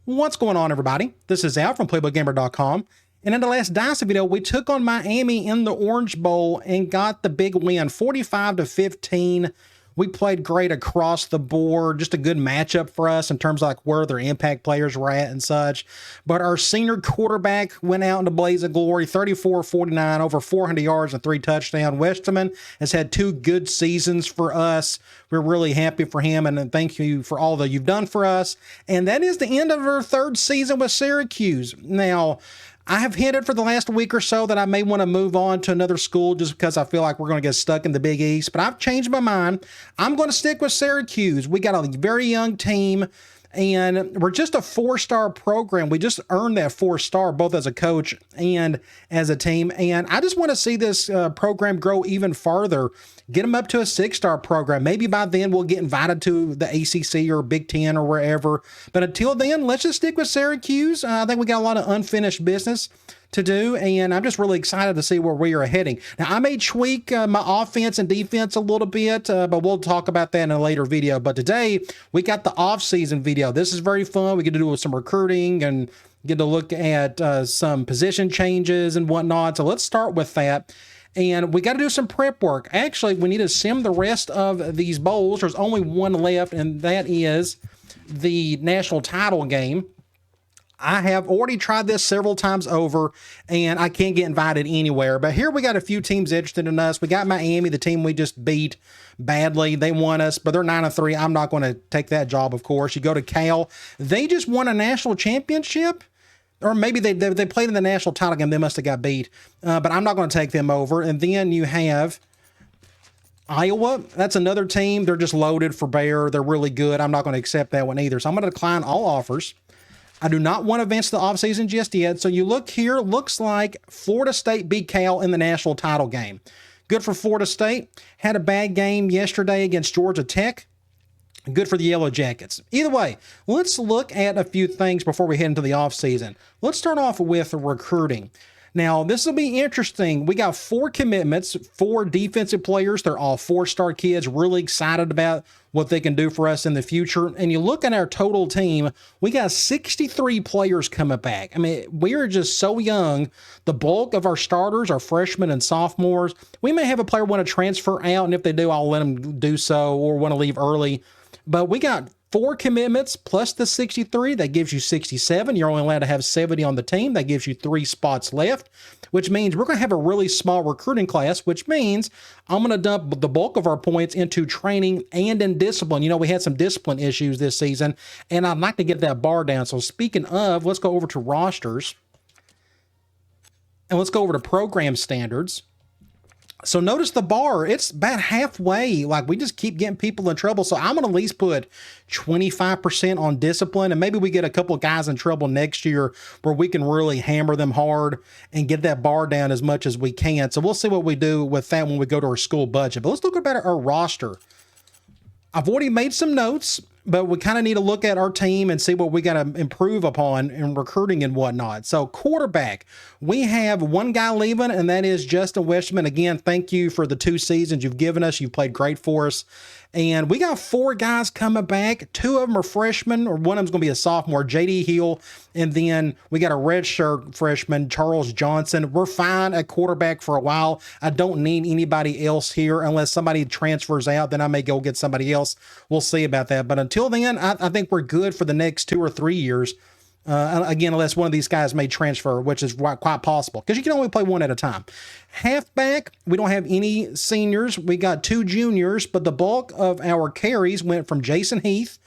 What's going on, everybody? This is Al from PlaybookGamer.com. And in the last Dynasty video, we took on Miami in the Orange Bowl and got the big win, 45-15. We played great across the board. Just a good matchup for us in terms of like where their impact players were at and such. But our senior quarterback went out in a blaze of glory, 34-49, over 400 yards and 3 touchdowns. Westerman has had 2 good seasons for us. We're really happy for him, and thank you for all that you've done for us. And that is the end of our 3rd season with Syracuse. Now, I have hinted for the last week or so that I may want to move on to another school just because I feel like we're going to get stuck in the Big East, but I've changed my mind. I'm going to stick with Syracuse. We got a very young team, and we're just a 4-star program. We just earned that 4-star both as a coach and as a team, and I just want to see this program grow even farther. Get them up to a 6-star program. Maybe by then we'll get invited to the ACC or Big Ten or wherever. But until then, let's just stick with Syracuse. I think we got a lot of unfinished business to do, and I'm just really excited to see where we are heading. Now, I may tweak my offense and defense a little bit, but we'll talk about that in a later video. But today, we got the off-season video. This is very fun. We get to do some recruiting and get to look at some position changes and whatnot. So let's start with that. And we got to do some prep work. Actually, we need to sim the rest of these bowls. There's only one left, and that is the national title game. I have already tried this several times over, and I can't get invited anywhere. But here we got a few teams interested in us. We got Miami, the team we just beat badly. They won us, but they're 9-3. I'm not going to take that job, of course. You go to Cal. They just won a national championship. Or maybe they played in the national title game. They must have got beat. But I'm not going to take them over. And then you have Iowa. That's another team. They're just loaded for bear. They're really good. I'm not going to accept that one either. So I'm going to decline all offers. I do not want to advance the offseason just yet. So you look here. Looks like Florida State beat Cal in the national title game. Good for Florida State. Had a bad game yesterday against Georgia Tech. Good for the Yellow Jackets. Either way, let's look at a few things before we head into the offseason. Let's start off with recruiting. Now, this will be interesting. We got 4 commitments, 4 defensive players. They're all 4-star kids, really excited about what they can do for us in the future. And you look at our total team, we got 63 players coming back. I mean, we are just so young. The bulk of our starters are freshmen and sophomores. We may have a player want to transfer out, and if they do, I'll let them do so, or want to leave early. But we got 4 commitments plus the 63. That gives you 67. You're only allowed to have 70 on the team. That gives you 3 spots left, which means we're going to have a really small recruiting class, which means I'm going to dump the bulk of our points into training and in discipline. You know, we had some discipline issues this season, and I'd like to get that bar down. So speaking of, let's go over to rosters, and let's go over to program standards. So notice the bar, it's about halfway. Like, we just keep getting people in trouble. So I'm going to at least put 25% on discipline, and maybe we get a couple of guys in trouble next year where we can really hammer them hard and get that bar down as much as we can. So we'll see what we do with that when we go to our school budget. But let's look about our roster. I've already made some notes, but we kind of need to look at our team and see what we got to improve upon in recruiting and whatnot. So quarterback, we have one guy leaving, and that is Justin Westerman. Again, thank you for the 2 seasons you've given us. You've played great for us. And we got 4 guys coming back. 2 of them are freshmen, or one of them's going to be a sophomore, J.D. Hill. And then we got a redshirt freshman, Charles Johnson. We're fine at quarterback for a while. I don't need anybody else here unless somebody transfers out. Then I may go get somebody else. We'll see about that. But until then, I think we're good for the next 2 or 3 years. Again, unless one of these guys may transfer, which is quite possible, because you can only play one at a time. Halfback, we don't have any seniors. We got 2 juniors, but the bulk of our carries went from Jason Heath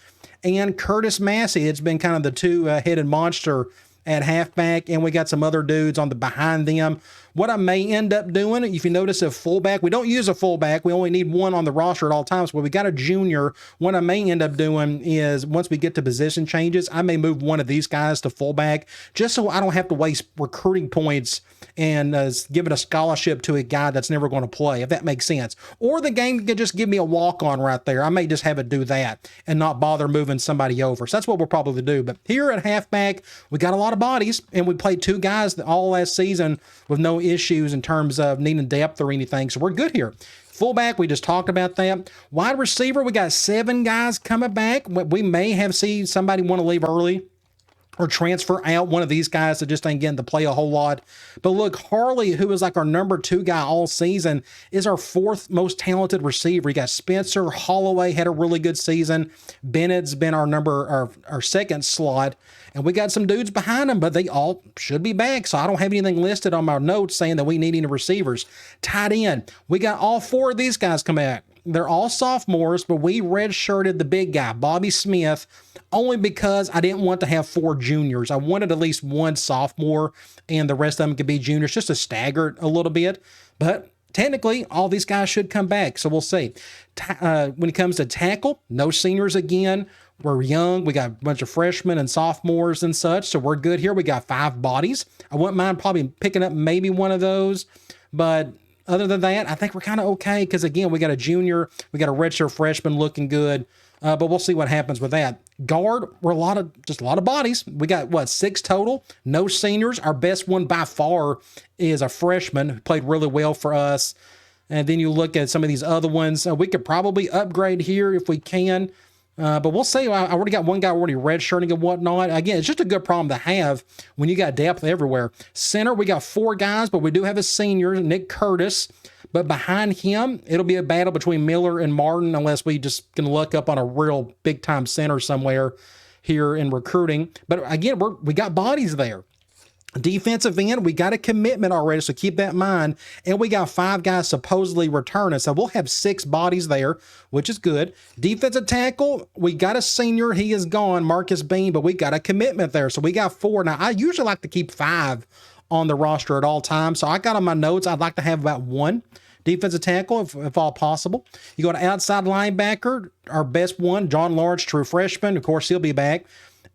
and Curtis Massey. It's been kind of the 2-headed monster at halfback, and we got some other dudes on the behind them. What I may end up doing, if you notice a fullback, we don't use a fullback. We only need one on the roster at all times, but we got a junior. What I may end up doing is once we get to position changes, I may move one of these guys to fullback just so I don't have to waste recruiting points and giving a scholarship to a guy that's never going to play, if that makes sense. Or the game could just give me a walk-on right there. I may just have it do that and not bother moving somebody over. So that's what we'll probably do. But here at halfback, we got a lot of bodies, and we played 2 guys all last season with no issues in terms of needing depth or anything. So we're good here. Fullback, we just talked about that. Wide receiver, we got 7 guys coming back. We may have seen somebody want to leave early. or transfer out one of these guys that just ain't getting to play a whole lot. But look, Harley, who is like our number 2 guy all season, is our 4th most talented receiver. You got Spencer Holloway had a really good season. Bennett's been our 2nd slot. And we got some dudes behind him, but they all should be back. So I don't have anything listed on my notes saying that we need any receivers. Tight end, we got all 4 of these guys come back. They're all sophomores, but we redshirted the big guy, Bobby Smith, only because I didn't want to have 4 juniors. I wanted at least 1 sophomore, and the rest of them could be juniors, just to stagger it a little bit. But technically, all these guys should come back, so we'll see. When it comes to tackle, no seniors again. We're young. We got a bunch of freshmen and sophomores and such, so we're good here. We got 5 bodies. I wouldn't mind probably picking up maybe one of those, but other than that, I think we're kind of okay because, again, we got a junior, we got a redshirt freshman looking good, but we'll see what happens with that. Guard, we're a lot of bodies. We got, 6 total? No seniors. Our best one by far is a freshman who played really well for us. And then you look at some of these other ones. We could probably upgrade here if we can. But we'll see. I already got one guy already redshirting and whatnot. Again, it's just a good problem to have when you got depth everywhere. Center, we got 4 guys, but we do have a senior, Nick Curtis. But behind him, it'll be a battle between Miller and Martin unless we just can luck up on a real big-time center somewhere here in recruiting. But again, we got bodies there. Defensive end, we got a commitment already, so keep that in mind. And we got 5 guys supposedly returning, so we'll have 6 bodies there, which is good. Defensive tackle, we got a senior. He is gone, Marcus Bean, but we got a commitment there, so we got 4. Now, I usually like to keep 5 on the roster at all times, so I got on my notes, I'd like to have about 1 defensive tackle, if all possible. You go to outside linebacker, our best one, John Lawrence, true freshman. Of course, he'll be back.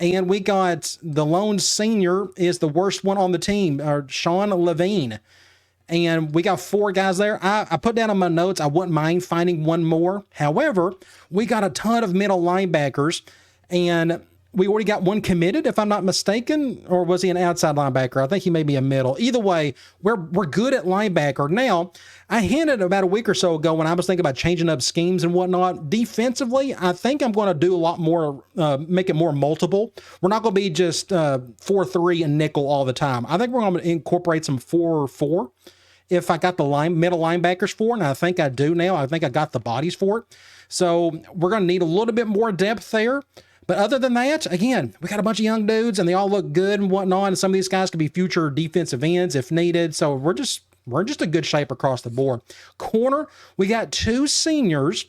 And we got the lone senior is the worst one on the team, Sean Levine. And we got 4 guys there. I put down on my notes, I wouldn't mind finding 1 more. However, we got a ton of middle linebackers, and we already got 1 committed, if I'm not mistaken, or was he an outside linebacker? I think he may be a middle. Either way, we're good at linebacker. Now, I hinted about a week or so ago when I was thinking about changing up schemes and whatnot. Defensively, I think I'm going to do a lot more, make it more multiple. We're not going to be just 4-3 and nickel all the time. I think we're going to incorporate some 4-4 if I got the middle linebackers for it, and I think I do now. I think I got the bodies for it. So we're going to need a little bit more depth there. But other than that, again, we got a bunch of young dudes, and they all look good and whatnot, and some of these guys could be future defensive ends if needed. So we're just in good shape across the board. Corner, we got 2 seniors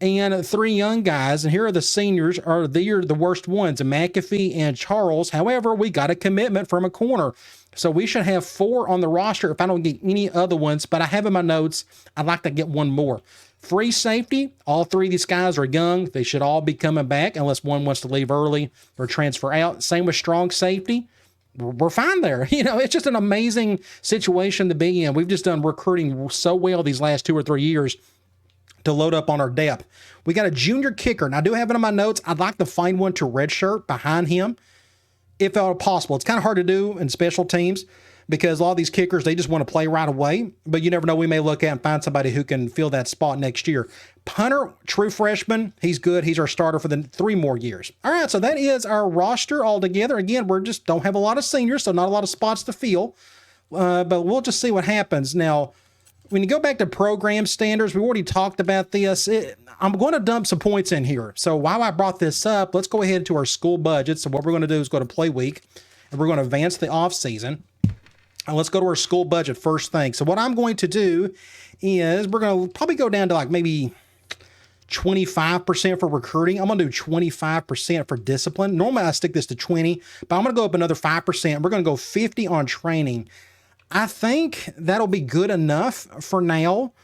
and 3 young guys, and here are the seniors, they're the worst ones, McAfee and Charles. However, we got a commitment from a corner. So we should have 4 on the roster if I don't get any other ones, but I have in my notes, I'd like to get 1 more. Free safety, all 3 of these guys are young. They should all be coming back unless one wants to leave early or transfer out. Same with strong safety. We're fine there. It's just an amazing situation to be in. We've just done recruiting so well these last 2 or 3 years to load up on our depth. We got a junior kicker, and I do have it in my notes. I'd like to find one to redshirt behind him if at all possible. It's kind of hard to do in special teams, because a lot of these kickers, they just want to play right away. But you never know. We may look at and find somebody who can fill that spot next year. Punter, true freshman. He's good. He's our starter for the 3 more years. All right, so that is our roster altogether. Again, we just don't have a lot of seniors, so not a lot of spots to fill. But we'll just see what happens. Now, when you go back to program standards, we already talked about this. I'm going to dump some points in here. So while I brought this up, let's go ahead to our school budget. So what we're going to do is go to play week, and we're going to advance the off season. And let's go to our school budget first thing. So what I'm going to do is we're going to probably go down to like maybe 25% for recruiting. I'm going to do 25% for discipline. Normally I stick this to 20, but I'm going to go up another 5%. We're going to go 50 on training. I think that'll be good enough for now.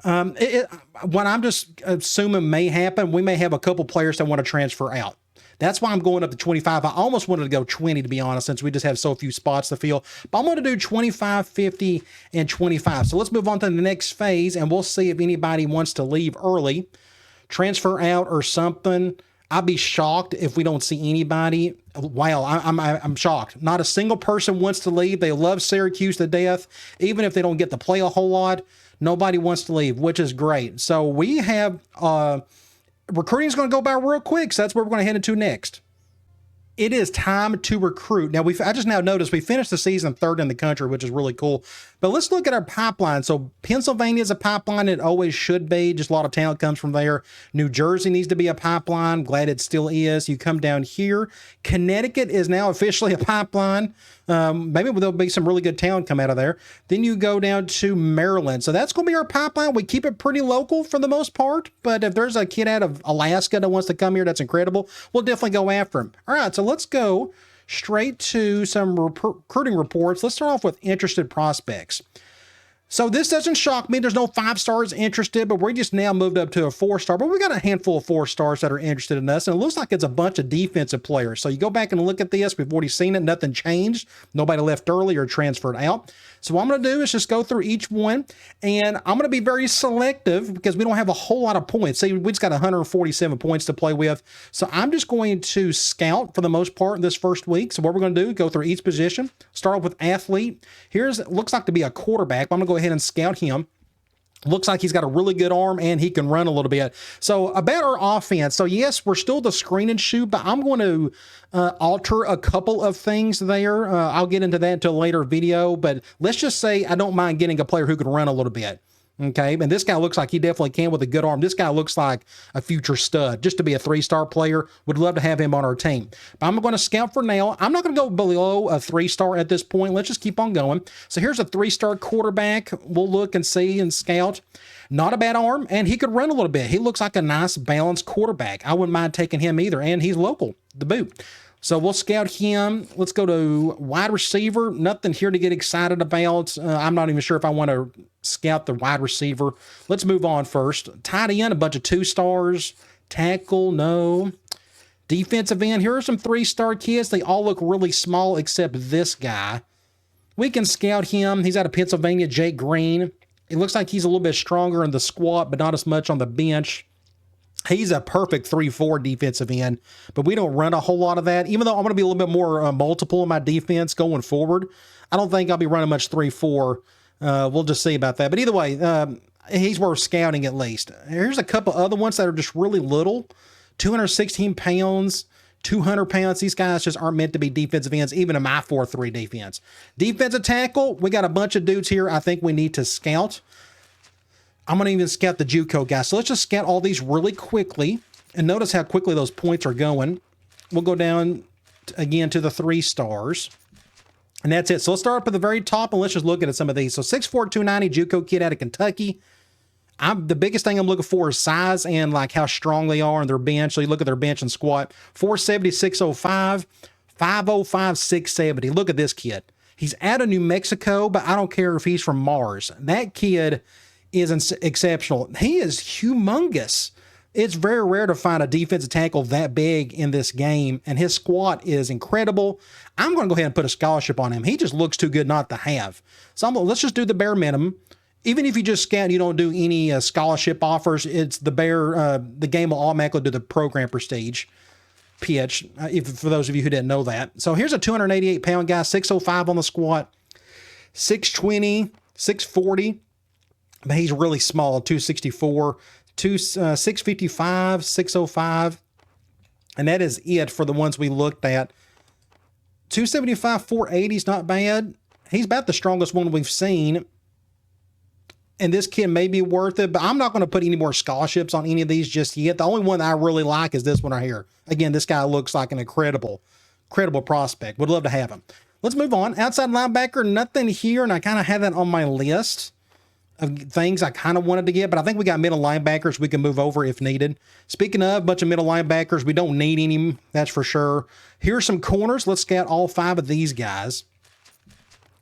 What I'm just assuming may happen, we may have a couple players that want to transfer out. That's why I'm going up to 25. I almost wanted to go 20, to be honest, since we just have so few spots to fill. But I'm going to do 25, 50, and 25. So let's move on to the next phase, and we'll see if anybody wants to leave early, transfer out, or something. I'd be shocked if we don't see anybody. Wow, I'm shocked. Not a single person wants to leave. They love Syracuse to death. Even if they don't get to play a whole lot, nobody wants to leave, which is great. So we have... recruiting is going to go by real quick, so that's where we're going to head into next. It is time to recruit. Now, I just now noticed we finished the season 3rd in the country, which is really cool. But let's look at our pipeline. So Pennsylvania is a pipeline. It always should be. Just a lot of talent comes from there. New Jersey needs to be a pipeline. Glad it still is. You come down here. Connecticut is now officially a pipeline. Maybe there'll be some really good talent come out of there. Then you go down to Maryland. So that's going to be our pipeline. We keep it pretty local for the most part. But if there's a kid out of Alaska that wants to come here, that's incredible. We'll definitely go after him. All right, so let's go straight to some recruiting reports. Let's start off with interested prospects. So this doesn't shock me. There's no 5 stars interested, but we just now moved up to a 4-star. But we got a handful of 4 stars that are interested in us, and it looks like it's a bunch of defensive players. So you go back and look at this. We've already seen it. Nothing changed. Nobody left early or transferred out. So what I'm going to do is just go through each one, and I'm going to be very selective because we don't have a whole lot of points. See, we just got 147 points to play with. So I'm just going to scout for the most part this first week. So what we're going to do, go through each position, start off with athlete. Looks like to be a quarterback. I'm going to go ahead and scout him. Looks like he's got a really good arm and he can run a little bit. So about our offense. So yes, we're still the screen and shoot, but I'm going to alter a couple of things there. I'll get into that into a later video, but let's just say I don't mind getting a player who can run a little bit. Okay, and this guy looks like he definitely can with a good arm. This guy looks like a future stud. Just to be a 3-star player, would love to have him on our team. But I'm going to scout for now. I'm not going to go below a 3-star at this point. Let's just keep on going. So here's a 3-star quarterback. We'll look and see and scout. Not a bad arm, and he could run a little bit. He looks like a nice, balanced quarterback. I wouldn't mind taking him either, and he's local, the boot. So we'll scout him. Let's go to wide receiver. Nothing here to get excited about. I'm not even sure if I want to scout the wide receiver. Let's move on first. Tight end, a bunch of 2-stars. Tackle, no. Defensive end, here are some 3-star kids. They all look really small except this guy. We can scout him. He's out of Pennsylvania, Jake Green. It looks like he's a little bit stronger in the squat, but not as much on the bench. He's a perfect 3-4 defensive end, but we don't run a whole lot of that. Even though I'm going to be a little bit more multiple in my defense going forward, I don't think I'll be running much 3-4. We'll just see about that. But either way, he's worth scouting at least. Here's a couple other ones that are just really little. 216 pounds, 200 pounds. These guys just aren't meant to be defensive ends, even in my 4-3 defense. Defensive tackle, we got a bunch of dudes here I think we need to scout. I'm going to even scout the JUCO guys. So let's just scout all these really quickly. And notice how quickly those points are going. We'll go down again to the 3-stars. And that's it. So let's start up at the very top and let's just look at some of these. So 6'4", 290 JUCO kid out of Kentucky. The biggest thing I'm looking for is size and like how strong they are on their bench. So you look at their bench and squat. 470, 605, 505, 670. Look at this kid. He's out of New Mexico, but I don't care if he's from Mars. That kid is exceptional. He is humongous. It's very rare to find a defensive tackle that big in this game, and his squat is incredible. I'm going to go ahead and put a scholarship on him. He just looks too good not to have. So let's just do the bare minimum. Even if you just scout, you don't do any scholarship offers. It's the game will automatically do the program prestige pitch. For those of you who didn't know that. So here's a 288-pound guy, 605 on the squat, 620, 640. But he's really small, 264, 655, 605. And that is it for the ones we looked at. 275, 480 is not bad. He's about the strongest one we've seen. And this kid may be worth it, but I'm not going to put any more scholarships on any of these just yet. The only one that I really like is this one right here. Again, this guy looks like an incredible prospect. Would love to have him. Let's move on. Outside linebacker, nothing here, and I kind of had that on my list of things I kind of wanted to get, but I think we got middle linebackers we can move over if needed. Speaking of a bunch of middle linebackers, we don't need any, that's for sure. Here's some corners. Let's scout all 5 of these guys.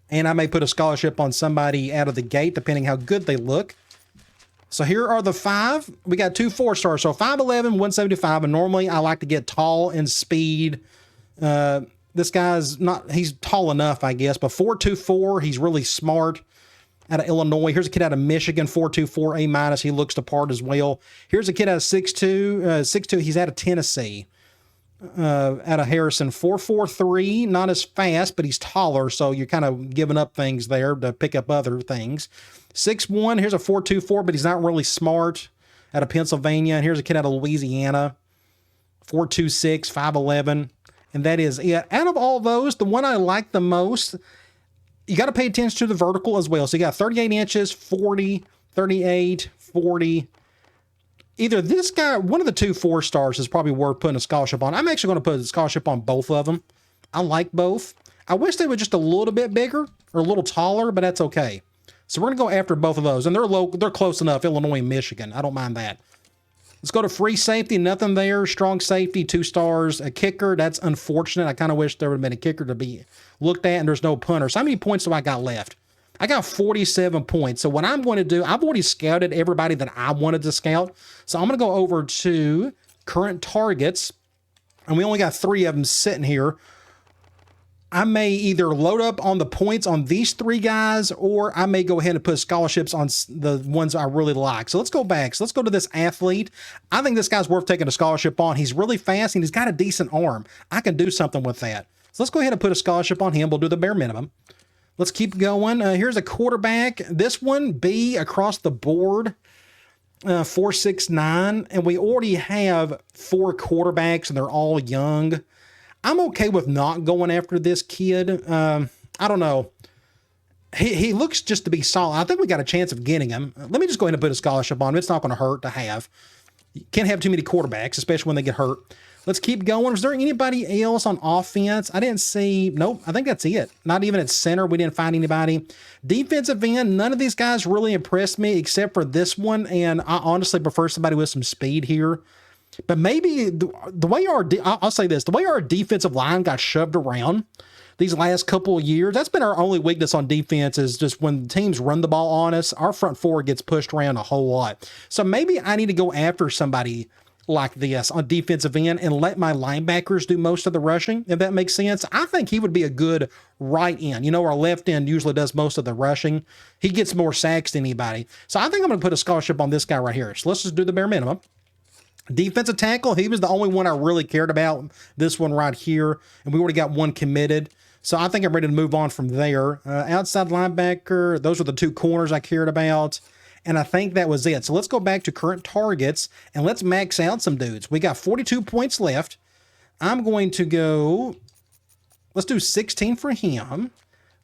And I may put a scholarship on somebody out of the gate, depending how good they look. So here are the 5. We got 2 4-stars. So 5'11", 175. And normally I like to get tall and speed. This guy's he's tall enough, I guess, but 4.24, he's really smart. Out of Illinois. Here's a kid out of Michigan, 4.24 A-. He looks the part as well. Here's a kid out of 6'2", he's out of Tennessee. Out of Harrison, 4.43, not as fast, but he's taller, so you're kind of giving up things there to pick up other things. 6'1", here's a 4.24, but he's not really smart. Out of Pennsylvania. And here's a kid out of Louisiana, 4.26, 5'11". And that is it. Out of all those, the one I like the most, you got to pay attention to the vertical as well. So you got 38 inches, 40, 38, 40. Either this guy, one of the two 4-stars is probably worth putting a scholarship on. I'm actually going to put a scholarship on both of them. I like both. I wish they were just a little bit bigger or a little taller, but that's okay. So we're going to go after both of those. And they're close enough, Illinois and Michigan. I don't mind that. Let's go to free safety. Nothing there. Strong safety, 2 stars. A kicker, that's unfortunate. I kind of wish there would have been a kicker to be looked at, and there's no punter. So how many points do I got left? I got 47 points. So what I'm going to do, I've already scouted everybody that I wanted to scout. So I'm going to go over to current targets, and we only got 3 of them sitting here. I may either load up on the points on these 3 guys, or I may go ahead and put scholarships on the ones I really like. So let's go back. So let's go to this athlete. I think this guy's worth taking a scholarship on. He's really fast, and he's got a decent arm. I can do something with that. So let's go ahead and put a scholarship on him. We'll do the bare minimum. Let's keep going. Here's a quarterback. This one, B, across the board, 4.69. And we already have 4 quarterbacks, and they're all young. I'm okay with not going after this kid. I don't know. He looks just to be solid. I think we got a chance of getting him. Let me just go ahead and put a scholarship on him. It's not going to hurt to have. You can't have too many quarterbacks, especially when they get hurt. Let's keep going. Is there anybody else on offense? I didn't see. Nope. I think that's it. Not even at center. We didn't find anybody. Defensive end. None of these guys really impressed me except for this one. And I honestly prefer somebody with some speed here. But maybe the way I'll say this, the way our defensive line got shoved around these last couple of years, that's been our only weakness on defense, is just when teams run the ball on us, our front four gets pushed around a whole lot. So maybe I need to go after somebody like this on defensive end and let my linebackers do most of the rushing, if that makes sense. I think he would be a good right end. You know, our left end usually does most of the rushing. He gets more sacks than anybody. So I think I'm going to put a scholarship on this guy right here. So let's just do the bare minimum. Defensive tackle, he was the only one I really cared about, this one right here, and we already got one committed. So I think I'm ready to move on from there. Outside linebacker, those were the 2 corners I cared about, and I think that was it. So let's go back to current targets, and let's max out some dudes. We got 42 points left. I'm going to go, let's do 16 for him.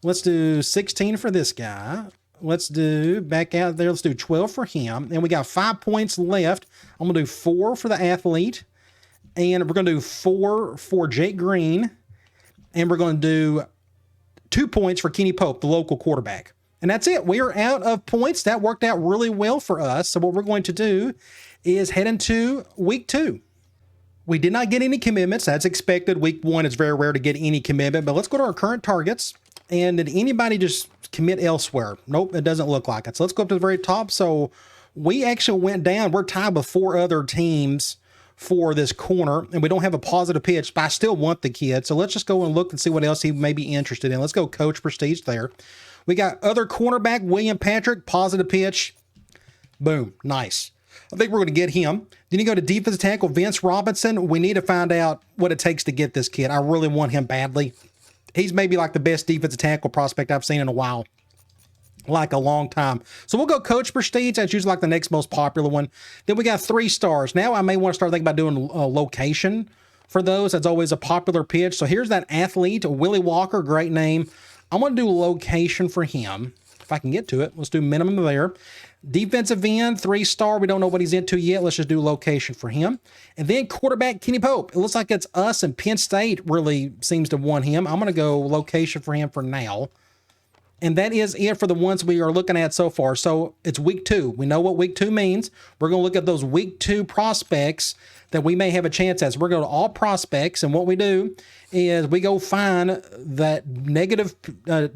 Let's do 16 for this guy. Let's do, back out there, let's do 12 for him. And we got 5 points left. I'm going to do 4 for the athlete. And we're going to do 4 for Jake Green. And we're going to do 2 points for Kenny Pope, the local quarterback. And that's it. We are out of points. That worked out really well for us. So what we're going to do is head into week 2. We did not get any commitments. That's expected. Week 1 is very rare to get any commitment. But let's go to our current targets. And did anybody just commit elsewhere? Nope, it doesn't look like it. So let's go up to the very top. So we actually went down. We're tied with 4 other teams for this corner, and we don't have a positive pitch, but I still want the kid. So let's just go and look and see what else he may be interested in. Let's go coach prestige there. We got other cornerback, William Patrick, positive pitch. Boom, nice. I think we're going to get him. Then you go to defensive tackle, Vince Robinson. We need to find out what it takes to get this kid. I really want him badly. He's maybe like the best defensive tackle prospect I've seen in a while, like a long time. So we'll go coach prestige. That's usually like the next most popular one. Then we got 3 stars. Now I may want to start thinking about doing a location for those. That's always a popular pitch. So here's that athlete, Willie Walker, great name. I'm going to do location for him. If I can get to it, let's do minimum there. Defensive end, 3-star. We don't know what he's into yet. Let's just do location for him. And then quarterback, Kenny Pope. It looks like it's us, and Penn State really seems to want him. I'm going to go location for him for now. And that is it for the ones we are looking at so far. So it's week 2. We know what week 2 means. We're going to look at those week 2 prospects that we may have a chance at. So we're going to all prospects, and what we do is we go find that negative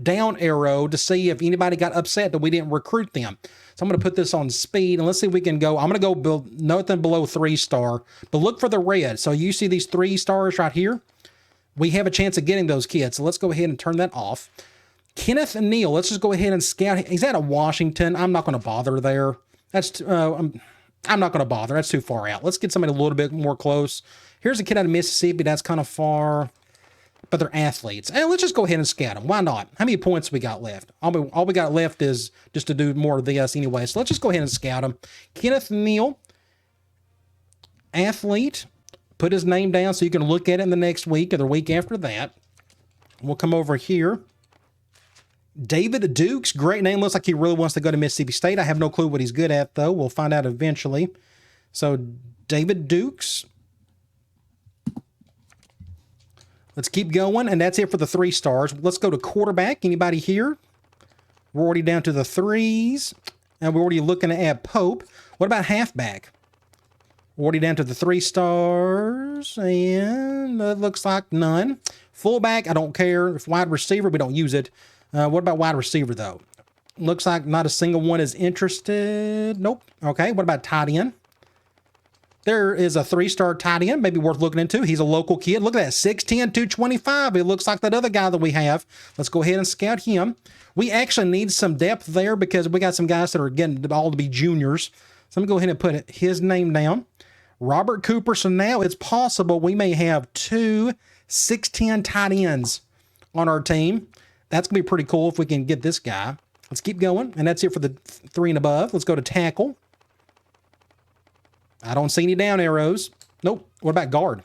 down arrow to see if anybody got upset that we didn't recruit them. So I'm going to put this on speed, and let's see if we can go. I'm going to go nothing below 3-star, but look for the red. So you see these 3 stars right here? We have a chance of getting those kids. So let's go ahead and turn that off. Kenneth Neal, let's just go ahead and scout. He's out of Washington. I'm not going to bother there. That's I'm not going to bother. That's too far out. Let's get somebody a little bit more close. Here's a kid out of Mississippi. That's kind of far, but they're athletes. And let's just go ahead and scout them. Why not? How many points we got left? All we got left is just to do more of this anyway. So let's just go ahead and scout them. Kenneth Neal, athlete, Put his name down so you can look at it in the next week or the week after that. We'll come over here. David Dukes, great name. Looks like he really wants to go to Mississippi State. I have no clue what he's good at, though. We'll find out eventually. So, David Dukes. Let's keep going, and that's it for the 3 stars. Let's go to quarterback. Anybody here? We're already down to the 3s, and we're already looking at Pope. What about halfback? We're already down to the 3 stars, and it looks like none. Fullback, I don't care. If wide receiver, we don't use it. What about wide receiver, though? Looks like not a single one is interested. Nope. Okay, what about tight end? There is a 3-star tight end, maybe worth looking into. He's a local kid. Look at that, 6'10", 225. It looks like that other guy that we have. Let's go ahead and scout him. We actually need some depth there because we got some guys that are getting all to be juniors. So I'm going to go ahead and put his name down. Robert Cooper. So now it's possible we may have 2 6'10" tight ends on our team. That's going to be pretty cool if we can get this guy. Let's keep going. And that's it for the 3 and above. Let's go to tackle. I don't see any down arrows. Nope. What about guard?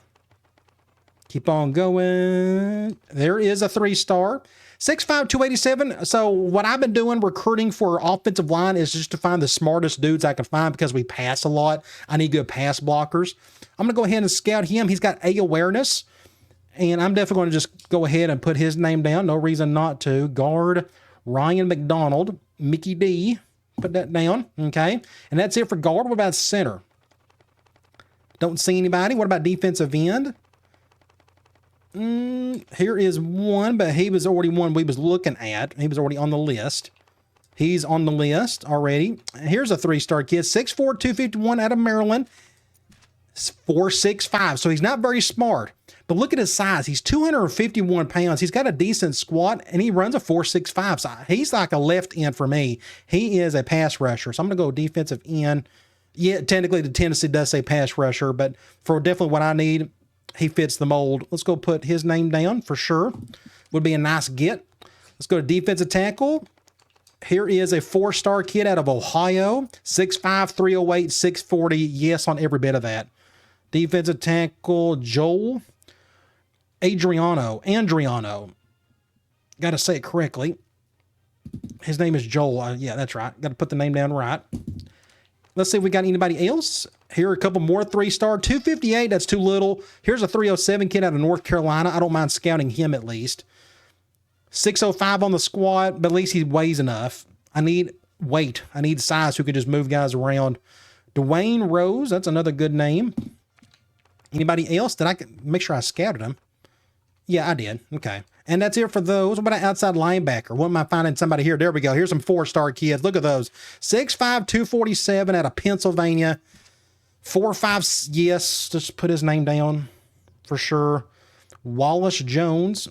Keep on going. There is a 3-star. 6'5", 287. So what I've been doing recruiting for offensive line is just to find the smartest dudes I can find because we pass a lot. I need good pass blockers. I'm going to go ahead and scout him. He's got A awareness. And I'm definitely going to just go ahead and put his name down. No reason not to. Guard Ryan McDonald. Mickey D. Put that down. Okay. And that's it for guard. What about center? Don't see anybody. What about defensive end? Here is one, but he was already one we was looking at. He was already on the list. He's on the list already. Here's a 3-star kid. 6'4", 251 out of Maryland. 4'6", so he's not very smart. But look at his size. He's 251 pounds. He's got a decent squat, and he runs a 4.65. So he's like a left end for me. He is a pass rusher. So I'm going to go defensive end. Yeah, technically the Tennessee does say pass rusher, but for definitely what I need, he fits the mold. Let's go put his name down for sure. Would be a nice get. Let's go to defensive tackle. Here is a 4-star kid out of Ohio. 6'5", 308, 640. Yes on every bit of that. Defensive tackle, Joel Andriano. Got to say it correctly. His name is Joel. Yeah, that's right. Got to put the name down right. Let's see if we got anybody else. Here are a couple more 3-star. 258, that's too little. Here's a 307 kid out of North Carolina. I don't mind scouting him at least. 605 on the squat, but at least he weighs enough. I need weight. I need size who can just move guys around. Dwayne Rose, that's another good name. Anybody else that I can make sure I scouted him? Yeah, I did. Okay. And that's it for those. What about an outside linebacker? What am I finding somebody here? There we go. Here's some 4-star kids. Look at those. 6'5", 247 out of Pennsylvania. 4'5", yes. Just put his name down for sure. Wallace Jones.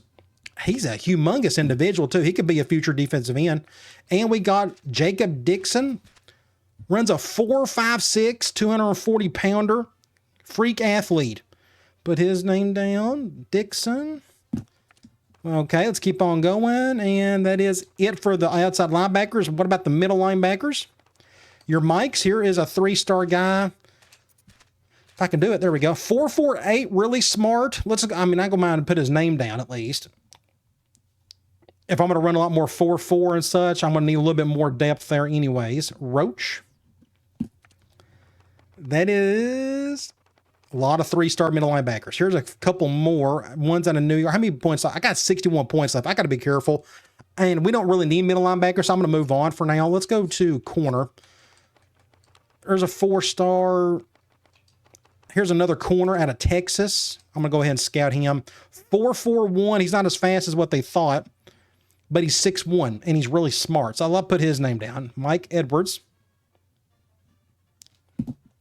He's a humongous individual, too. He could be a future defensive end. And we got Jacob Dixon. Runs a 4.56, 240-pounder. Freak athlete. Put his name down. Dixon. Okay, let's keep on going. And that is it for the outside linebackers. What about the middle linebackers? Your Mikes. Here is a 3-star guy. If I can do it, there we go. 4.48, really smart. I don't mind to put his name down at least. If I'm going to run a lot more 4.4 and such, I'm going to need a little bit more depth there anyways. Roach. That is a lot of 3-star middle linebackers. Here's a couple more. One's out of New York. How many points? I got 61 points left. I got to be careful. And we don't really need middle linebackers, so I'm going to move on for now. Let's go to corner. There's a 4-star. Here's another corner out of Texas. I'm going to go ahead and scout him. 4.41. He's not as fast as what they thought, but he's 6'1", and he's really smart. So I'll put his name down. Mike Edwards.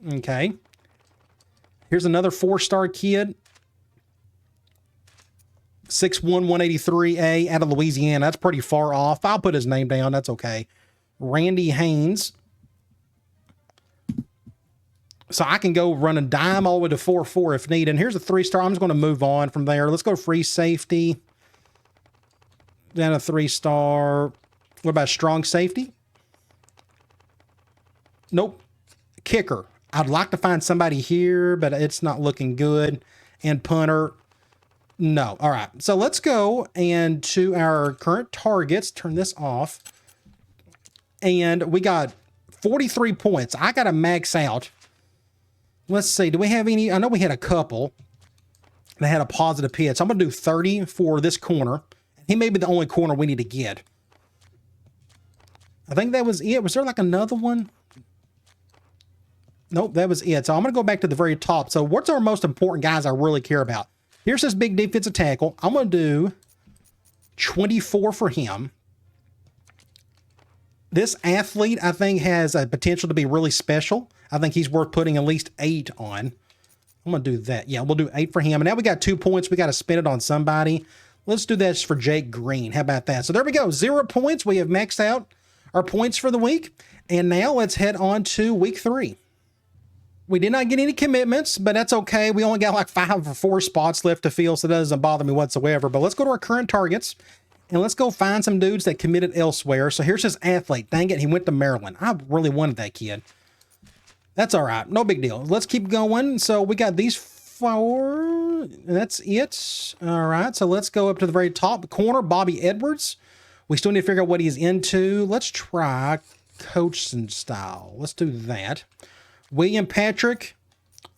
Okay. Here's another 4-star kid. 6'1", 183A out of Louisiana. That's pretty far off. I'll put his name down. That's okay. Randy Haynes. So I can go run a dime all the way to 4.4 if needed. And here's a 3-star. I'm just going to move on from there. Let's go free safety. Down a 3-star. What about strong safety? Nope. Kicker. I'd like to find somebody here, but it's not looking good. And punter, no. All right, so let's go and to our current targets, turn this off. And we got 43 points. I got to max out. Let's see, do we have any? I know we had a couple that had a positive pitch. So I'm going to do 30 for this corner. He may be the only corner we need to get. I think that was it. Was there like another one? Nope, that was it. So I'm going to go back to the very top. So what's our most important guys I really care about? Here's this big defensive tackle. I'm going to do 24 for him. This athlete, I think, has a potential to be really special. I think he's worth putting at least 8 on. I'm going to do that. Yeah, we'll do 8 for him. And now we got 2 points. We got to spend it on somebody. Let's do this for Jake Green. How about that? So there we go. 0 points. We have maxed out our points for the week. And now let's head on to week 3. We did not get any commitments, but that's okay. We only got like 5 or 4 spots left to fill, so that doesn't bother me whatsoever. But let's go to our current targets, and let's go find some dudes that committed elsewhere. So here's his athlete. Dang it, he went to Maryland. I really wanted that kid. That's all right. No big deal. Let's keep going. So we got these 4. That's it. All right, so let's go up to the very top corner, Bobby Edwards. We still need to figure out what he's into. Let's try coaching style. Let's do that. William Patrick,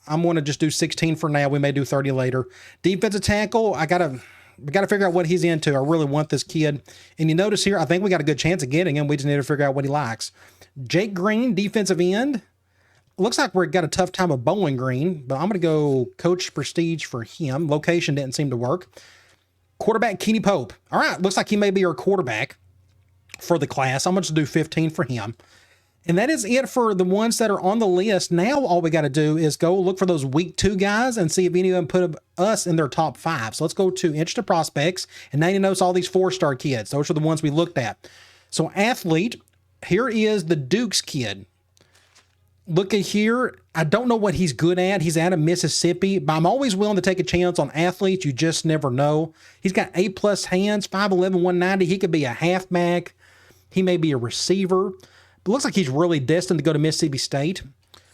I'm going to just do 16 for now. We may do 30 later. Defensive tackle, we got to figure out what he's into. I really want this kid. And you notice here, I think we got a good chance of getting him. We just need to figure out what he likes. Jake Green, defensive end. Looks like we've got a tough time with Bowling Green, but I'm going to go coach prestige for him. Location didn't seem to work. Quarterback, Kenny Pope. All right, looks like he may be our quarterback for the class. I'm going to do 15 for him. And that is it for the ones that are on the list. Now all we got to do is go look for those week 2 guys and see if any of them put us in their top 5. So let's go to Interested Prospects. And now you notice all these 4-star kids. Those are the ones we looked at. So athlete, here is the Dukes kid. Look at here. I don't know what he's good at. He's out of Mississippi, but I'm always willing to take a chance on athletes. You just never know. He's got A+ hands, 5'11", 190. He could be a halfback. He may be a receiver. But looks like he's really destined to go to Mississippi State.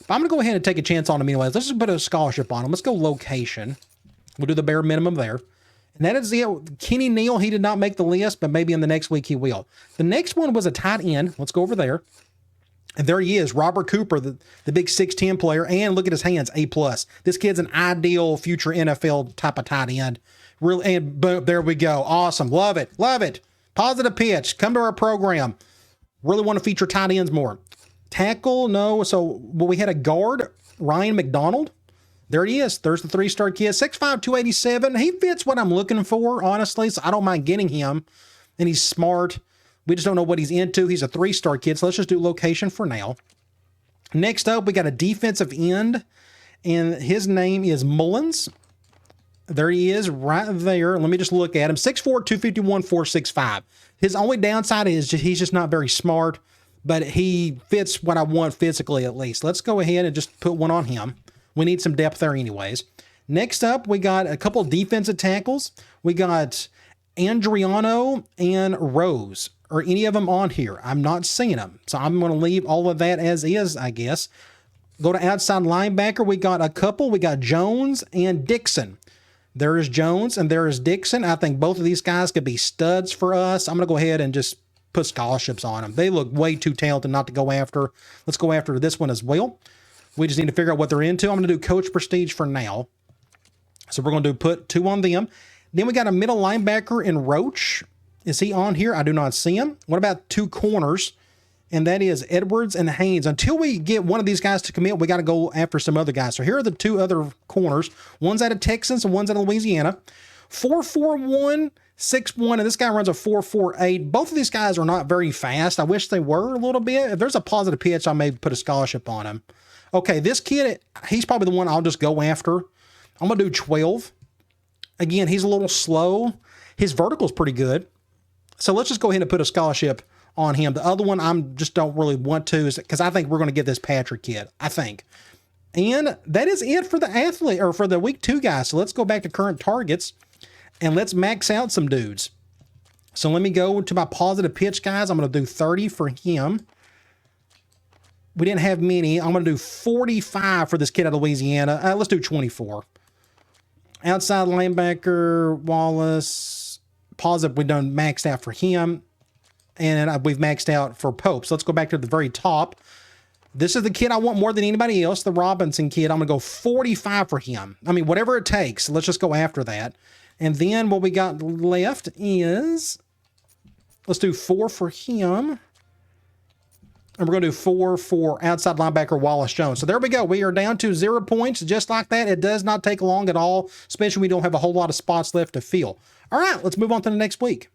But I'm going to go ahead and take a chance on him anyways. Let's just put a scholarship on him. Let's go location. We'll do the bare minimum there. And that is it. Kenny Neal, he did not make the list, but maybe in the next week he will. The next one was a tight end. Let's go over there. And there he is, Robert Cooper, the big 6'10" player. And look at his hands, A+. This kid's an ideal future NFL type of tight end. Really, and boom, there we go. Awesome. Love it. Love it. Positive pitch. Come to our program. Really want to feature tight ends more. Tackle, no. So we had a guard, Ryan McDonald. There he is. There's the 3-star kid. 6'5", 287. He fits what I'm looking for, honestly, so I don't mind getting him. And he's smart. We just don't know what he's into. He's a 3-star kid, so let's just do location for now. Next up, we got a defensive end, and his name is Mullins. There he is right there. Let me just look at him. 6'4", 251, 465. His only downside is he's just not very smart, but he fits what I want physically at least. Let's go ahead and just put one on him. We need some depth there anyways. Next up, we got a couple defensive tackles. We got Andriano and Rose. Are any of them on here? I'm not seeing them, so I'm going to leave all of that as is, I guess. Go to outside linebacker. We got a couple. We got Jones and Dixon. There is Jones and there is Dixon. I think both of these guys could be studs for us. I'm going to go ahead and just put scholarships on them. They look way too talented not to go after. Let's go after this one as well. We just need to figure out what they're into. I'm going to do coach prestige for now. So we're going to put 2 on them. Then we got a middle linebacker in Roach. Is he on here? I do not see him. What about 2 corners? And that is Edwards and Haynes. Until we get one of these guys to commit, we got to go after some other guys. So here are the 2 other corners. One's out of Texas and one's out of Louisiana. 4.41, 6'1", and this guy runs a 4.48. Both of these guys are not very fast. I wish they were a little bit. If there's a positive pitch, I may put a scholarship on him. Okay, this kid, he's probably the one I'll just go after. I'm going to do 12. Again, he's a little slow. His vertical's pretty good. So let's just go ahead and put a scholarship on him. The other one I just don't really want to, is because I think we're going to get this Patrick kid, I think. And that is it for the athlete, or for the week 2 guys. So let's go back to current targets and let's max out some dudes. So let me go to my positive pitch guys. I'm going to do 30 for him. We didn't have many. I'm going to do 45 for this kid out of Louisiana. Let's do 24. Outside linebacker, Wallace. Pause up. We've done maxed out for him. And we've maxed out for Pope. So let's go back to the very top. This is the kid I want more than anybody else, the Robinson kid. I'm going to go 45 for him. I mean, whatever it takes. Let's just go after that. And then what we got left is, let's do 4 for him. And we're going to do 4 for outside linebacker Wallace Jones. So there we go. We are down to 0 points just like that. It does not take long at all, especially when we don't have a whole lot of spots left to fill. All right, let's move on to the next week.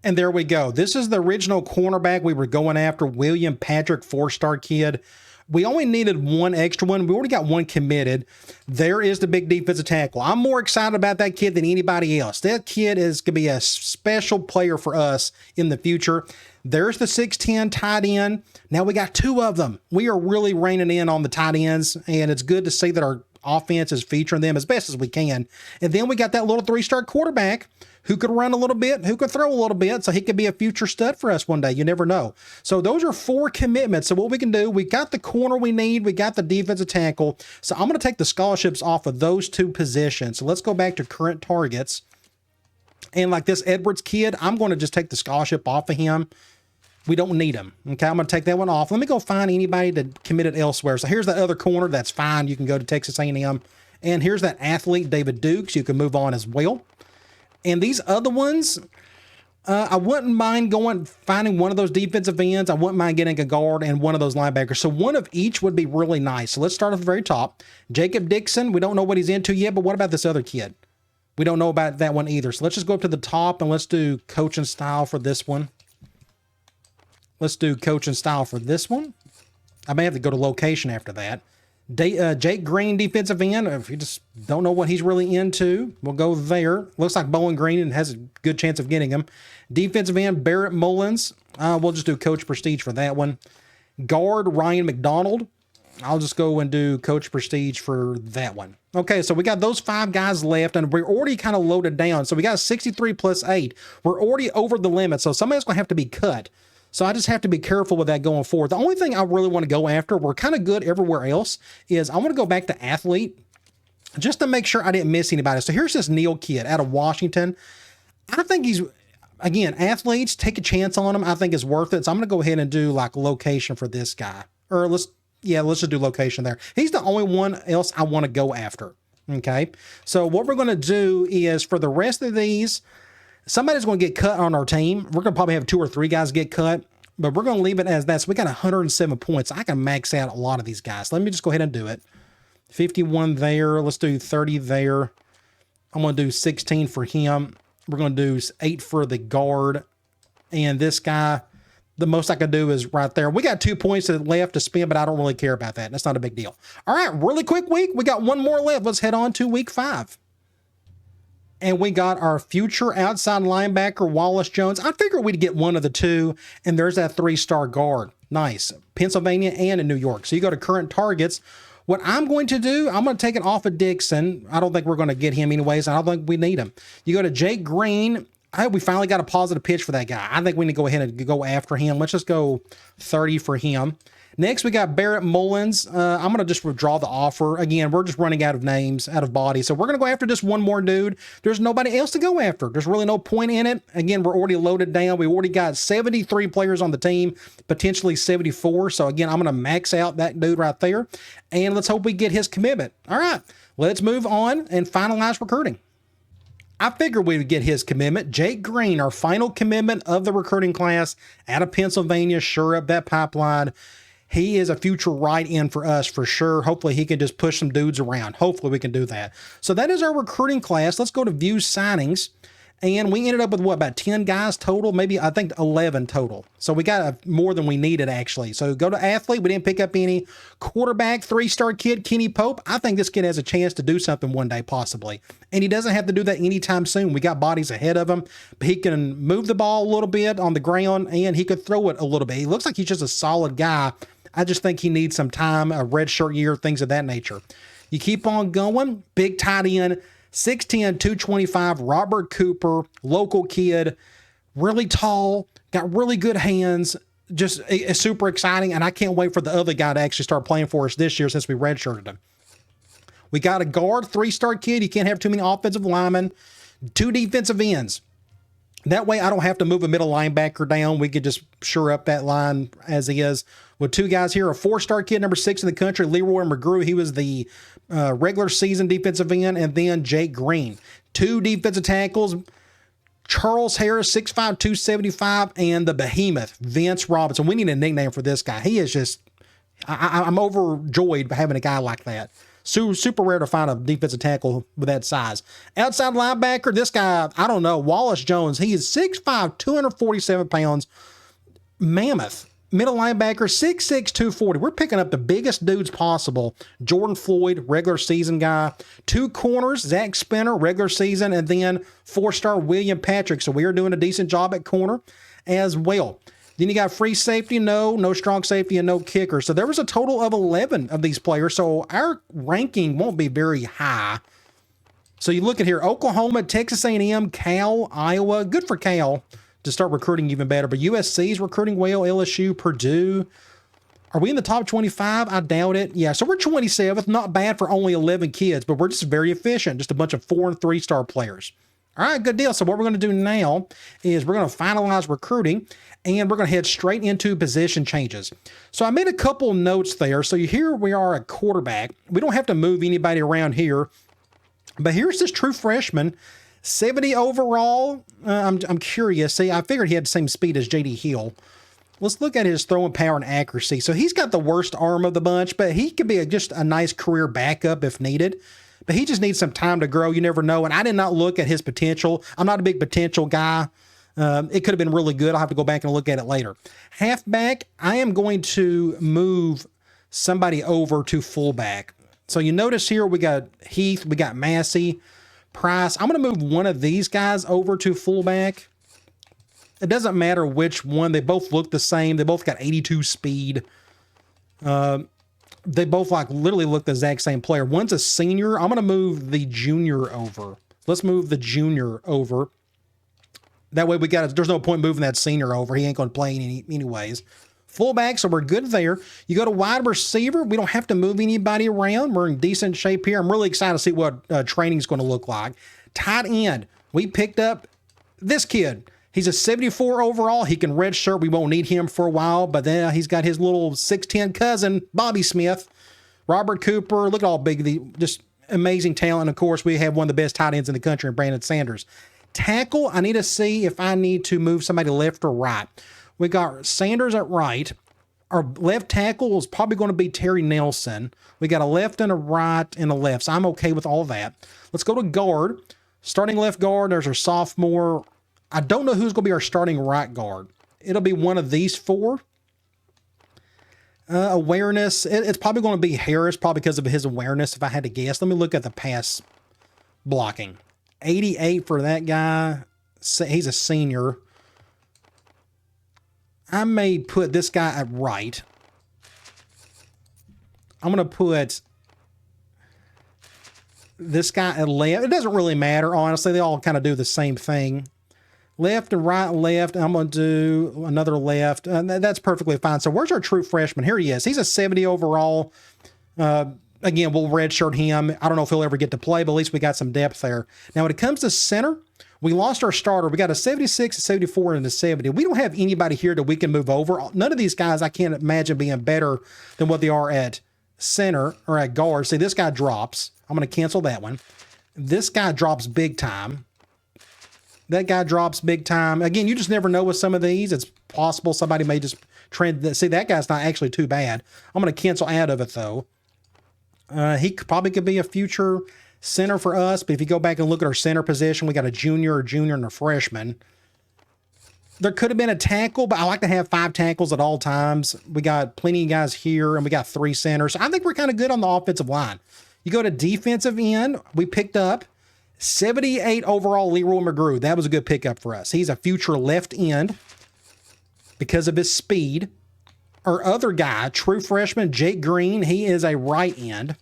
And there we go. This is the original cornerback we were going after, William Patrick, 4-star kid. We only needed one extra one. We already got one committed. There is the big defensive tackle. I'm more excited about that kid than anybody else. That kid is going to be a special player for us in the future. There's the 6'10" tight end. Now we got 2 of them. We are really reining in on the tight ends, and it's good to see that our offense is featuring them as best as we can. And then we got that little 3-star quarterback who could run a little bit, who could throw a little bit, so he could be a future stud for us one day. You never know. So those are 4 commitments. So what we can do, we got the corner we need, we got the defensive tackle. So I'm going to take the scholarships off of those 2 positions. So let's go back to current targets. And like this Edwards kid, I'm going to just take the scholarship off of him. We don't need him. Okay, I'm going to take that one off. Let me go find anybody that committed elsewhere. So here's the other corner. That's fine. You can go to Texas A&M. And here's that athlete, David Dukes. You can move on as well. And these other ones, I wouldn't mind finding one of those defensive ends. I wouldn't mind getting a guard and one of those linebackers. So one of each would be really nice. So let's start at the very top. Jacob Dixon, we don't know what he's into yet, but what about this other kid? We don't know about that one either. So let's just go up to the top and let's do coaching style for this one. Let's do coaching style for this one. I may have to go to location after that. Jake Green, defensive end. If you just don't know what he's really into, we'll go there. Looks like Bowling Green and has a good chance of getting him. Defensive end, Barrett Mullins. We'll just do Coach Prestige for that one. Guard, Ryan McDonald. I'll just go and do Coach Prestige for that one. Okay, so we got those 5 guys left, and we're already kind of loaded down. So we got 63 plus 8. We're already over the limit, so somebody's going to have to be cut. So I just have to be careful with that going forward. The only thing I really want to go after, we're kind of good everywhere else, is I want to go back to athlete just to make sure I didn't miss anybody. So here's this Neal kid out of Washington. I think he's, again, athletes, take a chance on him. I think it's worth it. So I'm going to go ahead and do like location for this guy. Or let's just do location there. He's the only one else I want to go after. Okay. So what we're going to do is for the rest of these, somebody's going to get cut on our team. We're going to probably have 2 or 3 guys get cut, but we're going to leave it as that. So we got 107 points. I can max out a lot of these guys. Let me just go ahead and do it. 51 there. Let's do 30 there. I'm going to do 16 for him. We're going to do 8 for the guard. And this guy, the most I can do is right there. We got 2 points left to spend, but I don't really care about that. That's not a big deal. All right, really quick week. We got 1 more left. Let's head on to week 5. And we got our future outside linebacker, Wallace Jones. I figured we'd get one of the 2, and there's that 3-star guard. Nice. Pennsylvania and in New York. So you go to current targets. What I'm going to do, I'm going to take it off of Dixon. I don't think we're going to get him anyways. I don't think we need him. You go to Jake Green. We finally got a positive pitch for that guy. I think we need to go ahead and go after him. Let's just go 30 for him. Next, we got Barrett Mullins. I'm going to just withdraw the offer. Again, we're just running out of names, out of bodies. So we're going to go after just one more dude. There's nobody else to go after. There's really no point in it. Again, we're already loaded down. We already got 73 players on the team, potentially 74. So again, I'm going to max out that dude right there. And let's hope we get his commitment. All right, let's move on and finalize recruiting. I figured we would get his commitment. Jake Green, our final commitment of the recruiting class out of Pennsylvania, sure up that pipeline. He is a future right end for us for sure. Hopefully he can just push some dudes around. Hopefully we can do that. So that is our recruiting class. Let's go to view signings. And we ended up with what, about 10 guys total? Maybe, I think 11 total. So we got more than we needed actually. So go to athlete. We didn't pick up any. Quarterback, 3-star kid, Kenny Pope. I think this kid has a chance to do something one day possibly. And he doesn't have to do that anytime soon. We got bodies ahead of him. But he can move the ball a little bit on the ground and he could throw it a little bit. He looks like he's just a solid guy. I just think he needs some time, a redshirt year, things of that nature. You keep on going. Big tight end, 6'10", 225, Robert Cooper, local kid, really tall, got really good hands, just it's super exciting, and I can't wait for the other guy to actually start playing for us this year since we redshirted him. We got a guard, 3-star kid. You can't have too many offensive linemen. 2 defensive ends. That way I don't have to move a middle linebacker down. We could just shore up that line as he is. With 2 guys here, a 4-star kid, number 6 in the country, Leroy McGrew. He was the regular season defensive end. And then Jake Green. 2 defensive tackles, Charles Harris, 6'5", 275, and the behemoth, Vince Robinson. We need a nickname for this guy. He is just, I'm overjoyed by having a guy like that. Super rare to find a defensive tackle with that size. Outside linebacker, this guy, I don't know, Wallace Jones. He is 6'5", 247 pounds. Mammoth. Middle linebacker, 6'6", 240. We're picking up the biggest dudes possible. Jordan Floyd, regular season guy. 2 corners, Zach Spinner, regular season. And then 4-star William Patrick. So we are doing a decent job at corner as well. Then you got free safety, no strong safety, and no kicker. So there was a total of 11 of these players. So our ranking won't be very high. So you look at here, Oklahoma, Texas A&M, Cal, Iowa. Good for Cal to start recruiting even better. But USC's recruiting well, LSU, Purdue. Are we in the top 25? I doubt it. Yeah, so we're 27th. Not bad for only 11 kids, but we're just very efficient. Just a bunch of 4- and 3-star players. All right, good deal. So what we're going to do now is we're going to finalize recruiting, and we're going to head straight into position changes. So I made a couple notes there. So here we are at quarterback. We don't have to move anybody around here. But here's this true freshman, 70 overall. I'm curious. See, I figured he had the same speed as J.D. Hill. Let's look at his throwing power and accuracy. So he's got the worst arm of the bunch, but he could be just a nice career backup if needed. But he just needs some time to grow. You never know. And I did not look at his potential. I'm not a big potential guy. It could have been really good. I'll have to go back and look at it later. Halfback, I am going to move somebody over to fullback. So you notice here we got Heath, we got Massey, Price. I'm going to move one of these guys over to fullback. It doesn't matter which one. They both look the same. They both got 82 speed. They both literally look the exact same player. One's a senior. I'm going to move the junior over. Let's move the junior over. That way there's no point moving that senior over. He ain't going to play anyways. Fullback, so we're good there. You go to wide receiver. We don't have to move anybody around. We're in decent shape here. I'm really excited to see what training is going to look like. Tight end, we picked up this kid. He's a 74 overall. He can redshirt. We won't need him for a while, but then he's got his little 6'10 cousin, Bobby Smith, Robert Cooper. Look at all big, just amazing talent. And of course, we have one of the best tight ends in the country, Brandon Sanders. Tackle, I need to see if I need to move somebody left or right. We got Sanders at right. Our left tackle is probably going to be Terry Nelson. We got a left and a right and a left, so I'm okay with all that. Let's go to guard. Starting left guard, there's our sophomore. I don't know who's going to be our starting right guard. It'll be one of these 4. Awareness, it's probably going to be Harris, probably because of his awareness, if I had to guess. Let me look at the pass blocking. 88 for that guy. He's a senior. I may put this guy at right. I'm going to put this guy at left. It doesn't really matter, honestly. They all kind of do the same thing. Left and right, left. I'm going to do another left. That's perfectly fine. So where's our true freshman? Here he is. He's a 70 overall. Again, we'll redshirt him. I don't know if he'll ever get to play, but at least we got some depth there. Now, when it comes to center, we lost our starter. We got a 76, a 74, and a 70. We don't have anybody here that we can move over. None of these guys I can't imagine being better than what they are at center or at guard. See, this guy drops. I'm going to cancel that one. This guy drops big time. That guy drops big time. Again, you just never know with some of these. It's possible somebody may just trend. See, that guy's not actually too bad. I'm going to cancel out of it, though. He probably could be a future center for us, but if you go back and look at our center position, we got a junior, and a freshman. There could have been a tackle, but I like to have 5 tackles at all times. We got plenty of guys here, and we got 3 centers. I think we're kind of good on the offensive line. You go to defensive end, we picked up 78 overall Leroy McGrew. That was a good pickup for us. He's a future left end because of his speed. Our other guy, true freshman, Jake Green, he is a right end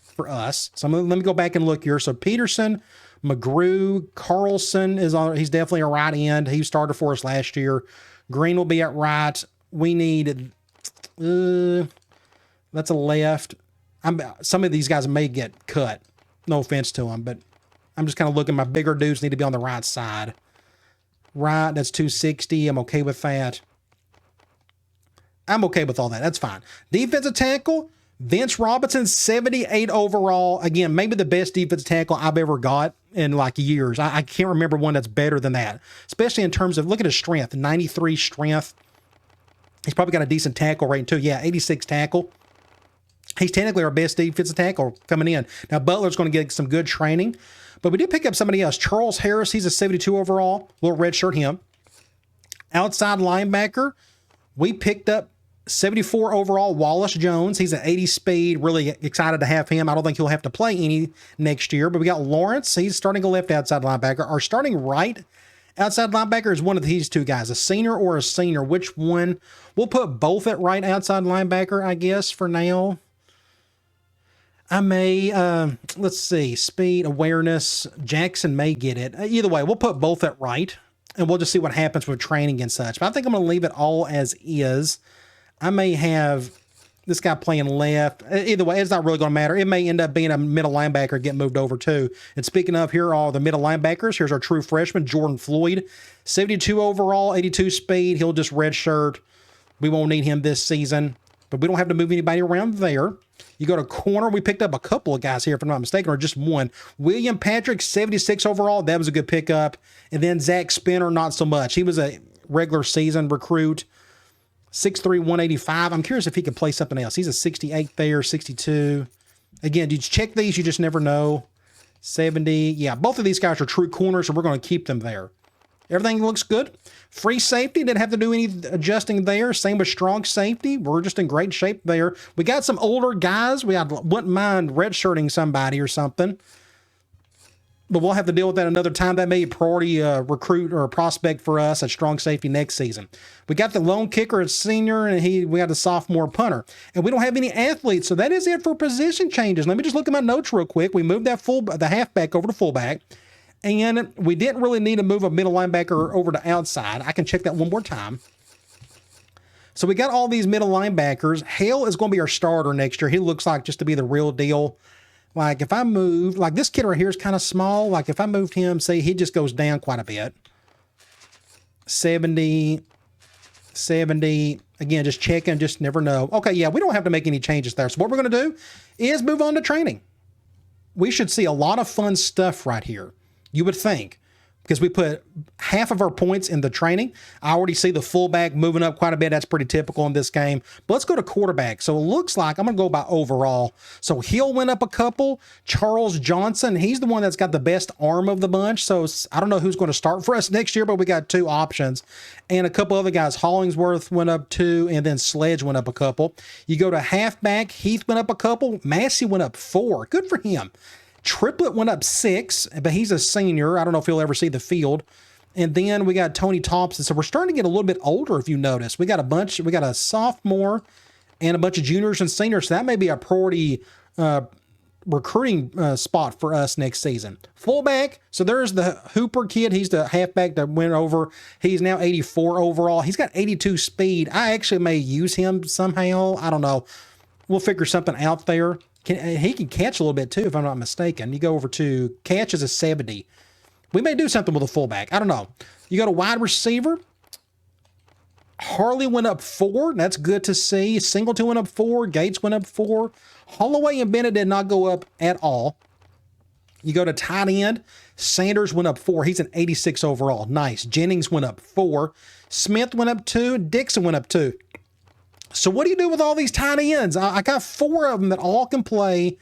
for us. So let me go back and look here. So Peterson, McGrew, Carlson he's definitely a right end. He started for us last year. Green will be at right. We need, that's a left. Some of these guys may get cut. No offense to them, but I'm just kind of looking. My bigger dudes need to be on the right side. Right, that's 260. I'm okay with that. I'm okay with all that. That's fine. Defensive tackle, Vince Robinson, 78 overall. Again, maybe the best defensive tackle I've ever got in like years. I can't remember one that's better than that, especially in terms of, look at his strength, 93 strength. He's probably got a decent tackle rating too. Yeah, 86 tackle. He's technically our best defensive tackle coming in. Now, Butler's going to get some good training, but we did pick up somebody else. Charles Harris, he's a 72 overall. We'll redshirt him. Outside linebacker, we picked up 74 overall, Wallace Jones. He's an 80 speed. Really excited to have him. I don't think he'll have to play any next year, but we got Lawrence. He's starting a left outside linebacker. Our starting right outside linebacker is one of these two guys, a senior or a senior. Which one? We'll put both at right outside linebacker, I guess, for now. I may, let's see, speed, awareness. Jackson may get it. Either way, we'll put both at right, and we'll just see what happens with training and such. But I think I'm going to leave it all as is. I may have this guy playing left. Either way, it's not really going to matter. It may end up being a middle linebacker get moved over too. And speaking of, here are all the middle linebackers. Here's our true freshman, Jordan Floyd. 72 overall, 82 speed. He'll just redshirt. We won't need him this season. But we don't have to move anybody around there. You go to corner. We picked up a couple of guys here, if I'm not mistaken, or just one. William Patrick, 76 overall. That was a good pickup. And then Zach Spinner, not so much. He was a regular season recruit. 6'3", 185. I'm curious if he could play something else. He's a 68 there, 62. Again, you check these. You just never know. 70. Yeah, both of these guys are true corners, so we're going to keep them there. Everything looks good. Free safety, didn't have to do any adjusting there. Same with strong safety. We're just in great shape there. We got some older guys. Wouldn't mind redshirting somebody or something. But we'll have to deal with that another time. That may be a priority recruit or a prospect for us at strong safety next season. We got the lone kicker at senior, and we got a sophomore punter. And we don't have any athletes, so that is it for position changes. Let me just look at my notes real quick. We moved the halfback over to fullback. And we didn't really need to move a middle linebacker over to outside. I can check that one more time. So we got all these middle linebackers. Hale is going to be our starter next year. He looks like just to be the real deal. Like if I move, like this kid right here is kind of small. Like if I moved him, say he just goes down quite a bit. 70. Again, just checking, just never know. Okay, yeah, we don't have to make any changes there. So what we're going to do is move on to training. We should see a lot of fun stuff right here. You would think, because we put half of our points in the training. I already see the fullback moving up quite a bit. That's pretty typical in this game. But let's go to quarterback. So it looks like I'm going to go by overall. So Hill went up a couple. Charles Johnson, he's the one that's got the best arm of the bunch. So I don't know who's going to start for us next year, but we got two options. And a couple other guys. Hollingsworth went up 2, and then Sledge went up a couple. You go to halfback. Heath went up a couple. Massey went up 4. Good for him. Triplett went up 6, but he's a senior. I don't know if he'll ever see the field. And then we got Tony Thompson. So we're starting to get a little bit older, if you notice. We got a sophomore and a bunch of juniors and seniors. So that may be a priority recruiting spot for us next season. Fullback. So there's the Hooper kid. He's the halfback that went over. He's now 84 overall. He's got 82 speed. I actually may use him somehow. I don't know. We'll figure something out there. He can catch a little bit too, if I'm not mistaken. You go over to catch as a 70. We may do something with a fullback. I don't know. You go to wide receiver. Harley went up 4. That's good to see. Singleton went up 4. Gates went up 4. Holloway and Bennett did not go up at all. You go to tight end. Sanders went up 4. He's an 86 overall. Nice. Jennings went up 4. Smith went up 2. Dixon went up 2. So what do you do with all these tight ends? I got 4 of them that all can play.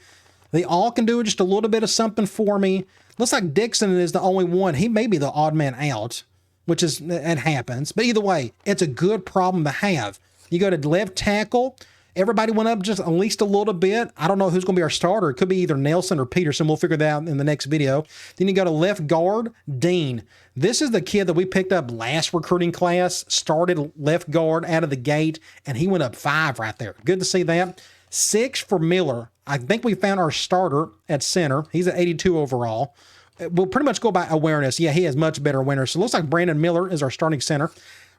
They all can do just a little bit of something for me. Looks like Dixon is the only one. He may be the odd man out, which is, it happens. But either way, it's a good problem to have. You go to left tackle. Everybody went up just at least a little bit. I don't know who's going to be our starter. It could be either Nelson or Peterson. We'll figure that out in the next video. Then you go to left guard, Dean. This is the kid that we picked up last recruiting class, started left guard out of the gate, and he went up 5 right there. Good to see that. 6 for Miller. I think we found our starter at center. He's at 82 overall. We'll pretty much go by awareness. Yeah, he has much better awareness. So it looks like Brandon Miller is our starting center.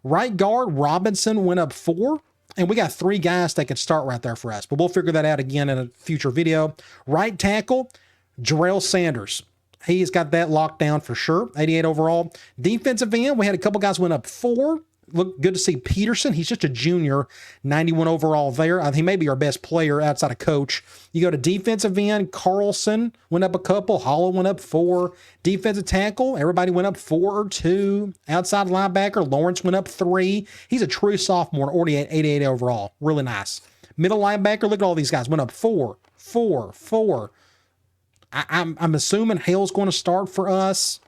Right guard, Robinson went up 4. And we got 3 guys that could start right there for us. But we'll figure that out again in a future video. Right tackle, Jarrell Sanders. He's got that locked down for sure. 88 overall. Defensive end, we had a couple guys went up 4. Look good to see Peterson. He's just a junior, 91 overall there. He may be our best player outside of coach. You go to defensive end, Carlson went up a couple. Hollow went up 4. Defensive tackle, everybody went up 4 or 2. Outside linebacker, Lawrence went up 3. He's a true sophomore, 88 overall. Really nice. Middle linebacker, look at all these guys. Went up 4, 4, 4. I'm assuming Hale's going to start for us.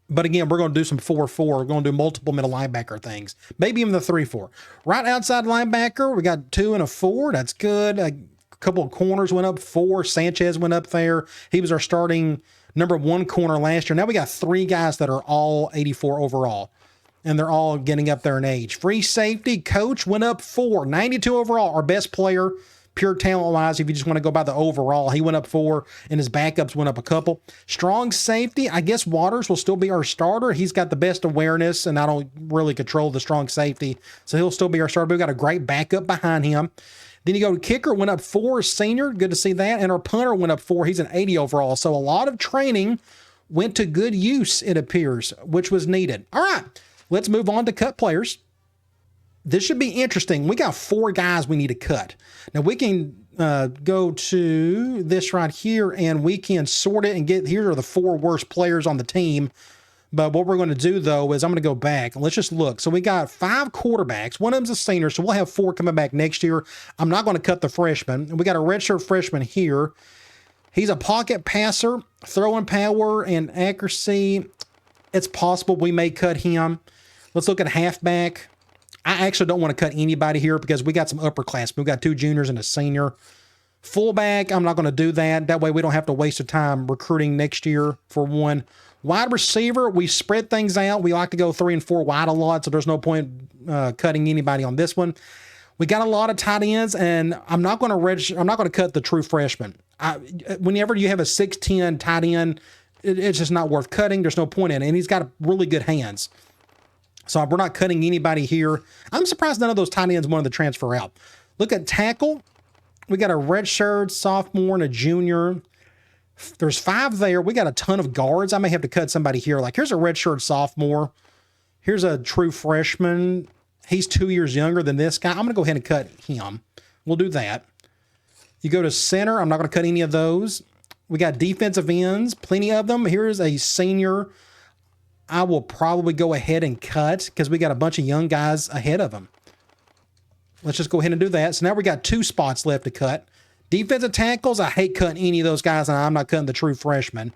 But again, we're going to do some 4-4. We're going to do multiple middle linebacker things. Maybe even the 3-4. Right outside linebacker, we got 2 and a 4. That's good. A couple of corners went up 4. Sanchez went up there. He was our starting number 1 corner last year. Now we got 3 guys that are all 84 overall. And they're all getting up there in age. Free safety, Coach went up 4. 92 overall, our best player. Pure talent-wise, if you just want to go by the overall, he went up 4, and his backups went up a couple. Strong safety, I guess Waters will still be our starter. He's got the best awareness, and I don't really control the strong safety, so he'll still be our starter. But we've got a great backup behind him. Then you go to kicker, went up 4, senior. Good to see that. And our punter went up 4. He's an 80 overall. So a lot of training went to good use, it appears, which was needed. All right, let's move on to cut players. This should be interesting. We got 4 guys we need to cut. Now, we can go to this right here, and we can sort it and get, here are the 4 worst players on the team. But what we're going to do, though, is I'm going to go back, and let's just look. So we got 5 quarterbacks. One of them's a senior, so we'll have 4 coming back next year. I'm not going to cut the freshman. We got a redshirt freshman here. He's a pocket passer, throwing power and accuracy. It's possible we may cut him. Let's look at halfback. I actually don't want to cut anybody here because we got some upperclassmen. We've got 2 juniors and a senior. Fullback, I'm not going to do that. That way we don't have to waste the time recruiting next year for one. Wide receiver, we spread things out. We like to go 3 and 4 wide a lot, so there's no point cutting anybody on this one. We got a lot of tight ends, and I'm not going to cut the true freshman. Whenever you have a 6'10" tight end, it's just not worth cutting. There's no point in it, and he's got really good hands. So we're not cutting anybody here. I'm surprised none of those tight ends wanted to transfer out. Look at tackle. We got a redshirt sophomore and a junior. There's 5 there. We got a ton of guards. I may have to cut somebody here. Like, here's a redshirt sophomore. Here's a true freshman. He's 2 years younger than this guy. I'm going to go ahead and cut him. We'll do that. You go to center. I'm not going to cut any of those. We got defensive ends, plenty of them. Here's a senior. I will probably go ahead and cut because we got a bunch of young guys ahead of them. Let's just go ahead and do that. So now we got 2 spots left to cut. Defensive tackles, I hate cutting any of those guys, and I'm not cutting the true freshman.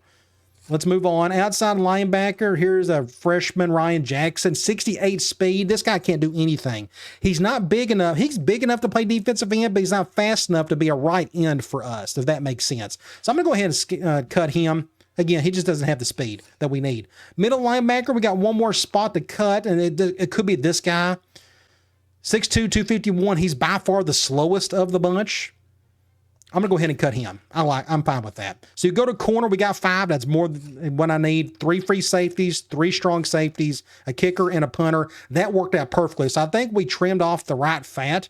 Let's move on. Outside linebacker, here's a freshman, Ryan Jackson, 68 speed. This guy can't do anything. He's not big enough. He's big enough to play defensive end, but he's not fast enough to be a right end for us, if that makes sense. So I'm going to go ahead and cut him. Again, he just doesn't have the speed that we need. Middle linebacker, we got 1 more spot to cut, and it could be this guy. 6'2", 251. He's by far the slowest of the bunch. I'm going to go ahead and cut him. I'm fine with that. So you go to corner, we got 5. That's more than what I need. 3 free safeties, 3 strong safeties, a kicker, and a punter. That worked out perfectly. So I think we trimmed off the right fat.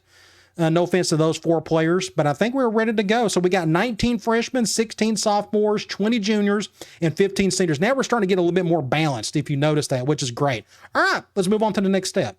No offense to those 4 players, but I think we're ready to go. So we got 19 freshmen, 16 sophomores, 20 juniors, and 15 seniors. Now we're starting to get a little bit more balanced, if you notice that, which is great. All right, let's move on to the next step.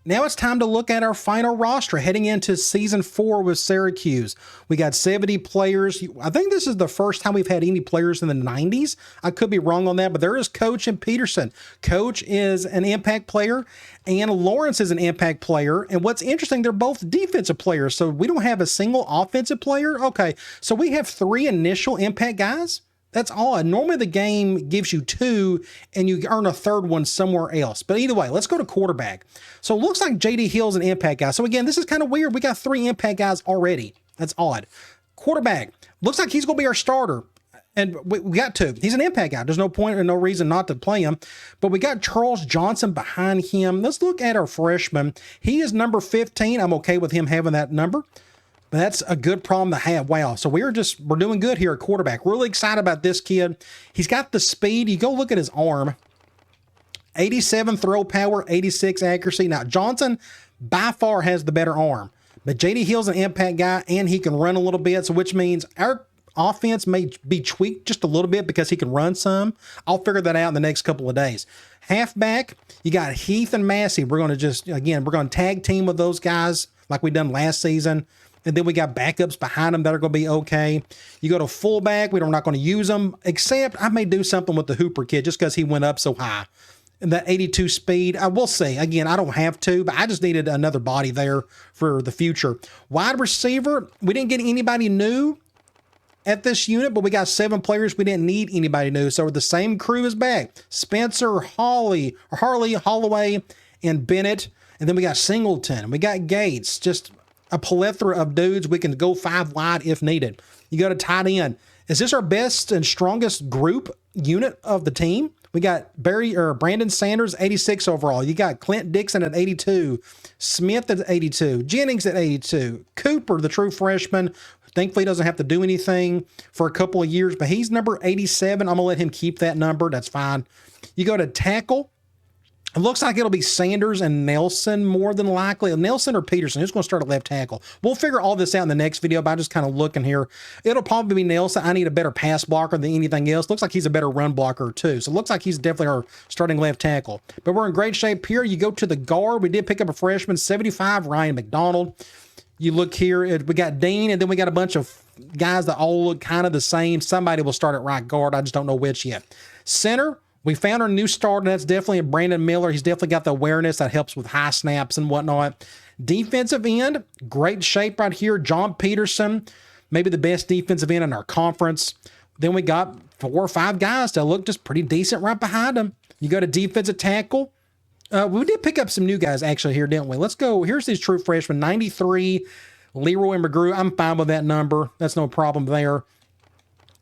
Now it's time to look at our final roster heading into season 4 with Syracuse. We got 70 players. I think this is the first time we've had any players in the 90s. I could be wrong on that, but there is Coach and Peterson. Coach is an impact player, and Lawrence is an impact player. And what's interesting, they're both defensive players, so we don't have a single offensive player. Okay, so we have 3 initial impact guys. That's odd. Normally the game gives you 2 and you earn a 3rd one somewhere else. But either way, let's go to quarterback. So it looks like J.D. Hill's an impact guy. So again, this is kind of weird. We got 3 impact guys already. That's odd. Quarterback. Looks like he's going to be our starter. And we got 2. He's an impact guy. There's no point or no reason not to play him. But we got Charles Johnson behind him. Let's look at our freshman. He is number 15. I'm okay with him having that number. But that's a good problem to have. Wow. So we're doing good here at quarterback. Really excited about this kid. He's got the speed. You go look at his arm. 87 throw power, 86 accuracy. Now, Johnson by far has the better arm, but JD Hill's an impact guy, and he can run a little bit, so which means our offense may be tweaked just a little bit because he can run some. I'll figure that out in the next couple of days. Halfback, you got Heath and Massey. We're going to just, again, we're going to tag team with those guys like we done last season. And then we got backups behind them that are going to be okay. You go to fullback, we're not going to use them, except I may do something with the Hooper kid just because he went up so high. And that 82 speed, I will say, again, I don't have to, but I just needed another body there for the future. Wide receiver, we didn't get anybody new at this unit, but we got 7 players. We didn't need anybody new. So the same crew is back. Spencer, Harley, Holloway, and Bennett. And then we got Singleton. We got Gates. Just a plethora of dudes. We can go 5 wide if needed. You go to tight end. Is this our best and strongest group unit of the team? We got Brandon Sanders, 86 overall. You got Clint Dixon at 82. Smith at 82. Jennings at 82. Cooper, the true freshman. Thankfully, he doesn't have to do anything for a couple of years, but he's number 87. I'm going to let him keep that number. That's fine. You go to tackle. It looks like it'll be Sanders and Nelson more than likely. Nelson or Peterson. Who's going to start at left tackle? We'll figure all this out in the next video, but I'm just kind of looking here. It'll probably be Nelson. I need a better pass blocker than anything else. Looks like he's a better run blocker too. So it looks like he's definitely our starting left tackle. But we're in great shape here. You go to the guard. We did pick up a freshman, 75, Ryan McDonald. You look here, we got Dean, and then we got a bunch of guys that all look kind of the same. Somebody will start at right guard. I just don't know which yet. Center, we found our new starter, and that's definitely Brandon Miller. He's definitely got the awareness that helps with high snaps and whatnot. Defensive end, great shape right here. John Peterson, maybe the best defensive end in our conference. Then we got 4 or 5 guys that look just pretty decent right behind him. You go to defensive tackle. We did pick up some new guys actually here, didn't we? Let's go. Here's these true freshmen, 93, Leroy McGrew. I'm fine with that number. That's no problem there.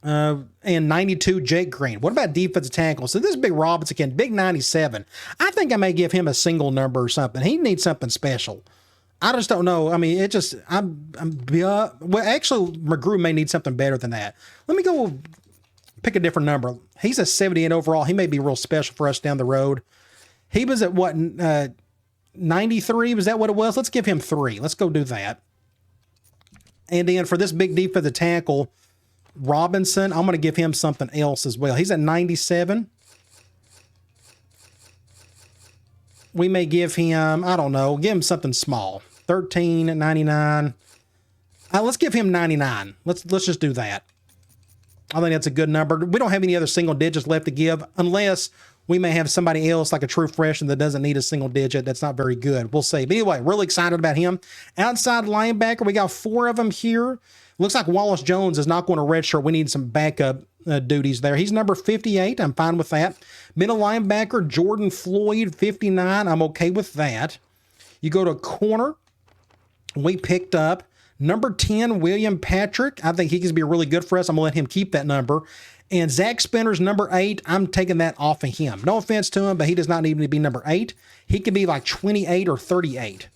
And 92, Jake Green. What about defensive tackle? So this is Big Robinson again, big 97. I think I may give him a single number or something. He needs something special. I just don't know. I mean, it just, well, actually, McGrew may need something better than that. Let me go pick a different number. He's a 78 overall. He may be real special for us down the road. He was at what, 93? Was that what it was? Let's give him 3. Let's go do that. And then for this big defensive tackle, Robinson, I'm going to give him something else as well. He's at 97. We may give him, I don't know, give him something small. 13 at 99. Let's give him 99. Let's just do that. I think that's a good number. We don't have any other single digits left to give unless we may have somebody else like a true freshman that doesn't need a single digit. That's not very good. We'll see. But anyway, really excited about him. Outside linebacker, we got 4 of them here. Looks like Wallace Jones is not going to redshirt. We need some backup duties there. He's number 58. I'm fine with that. Middle linebacker, Jordan Floyd, 59. I'm okay with that. You go to corner. We picked up number 10, William Patrick. I think he can be really good for us. I'm going to let him keep that number. And Zach Spinner's number 8. I'm taking that off of him. No offense to him, but he does not need to be number 8. He could be like 28 or 38.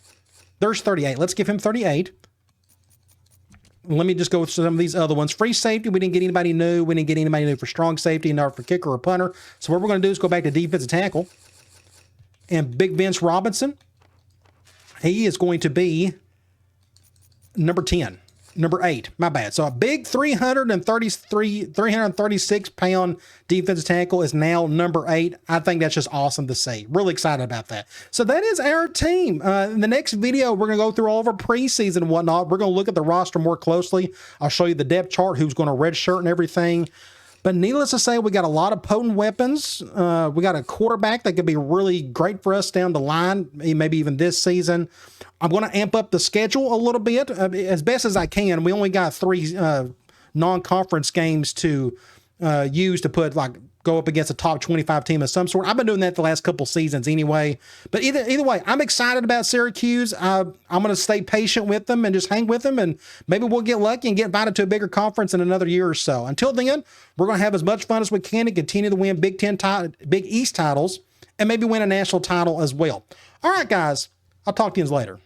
There's 38. Let's give him 38. Let me just go with some of these other ones. Free safety, we didn't get anybody new. We didn't get anybody new for strong safety, nor for kicker or punter. So what we're going to do is go back to defensive tackle. And Big Vince Robinson, he is going to be number 10. Number 8, my bad. So a big 336-pound defensive tackle is now number 8. I think that's just awesome to see. Really excited about that. So that is our team. In the next video, we're going to go through all of our preseason and whatnot. We're going to look at the roster more closely. I'll show you the depth chart, who's going to redshirt and everything. But needless to say, we got a lot of potent weapons. We got a quarterback that could be really great for us down the line, maybe even this season. I'm going to amp up the schedule a little bit as best as I can. We only got 3 non-conference games to use to go up against a top 25 team of some sort. I've been doing that the last couple seasons anyway. But either way, I'm excited about Syracuse. I'm going to stay patient with them and just hang with them, and maybe we'll get lucky and get invited to a bigger conference in another year or so. Until then, we're going to have as much fun as we can and continue to win Big East titles and maybe win a national title as well. All right, guys. I'll talk to you later.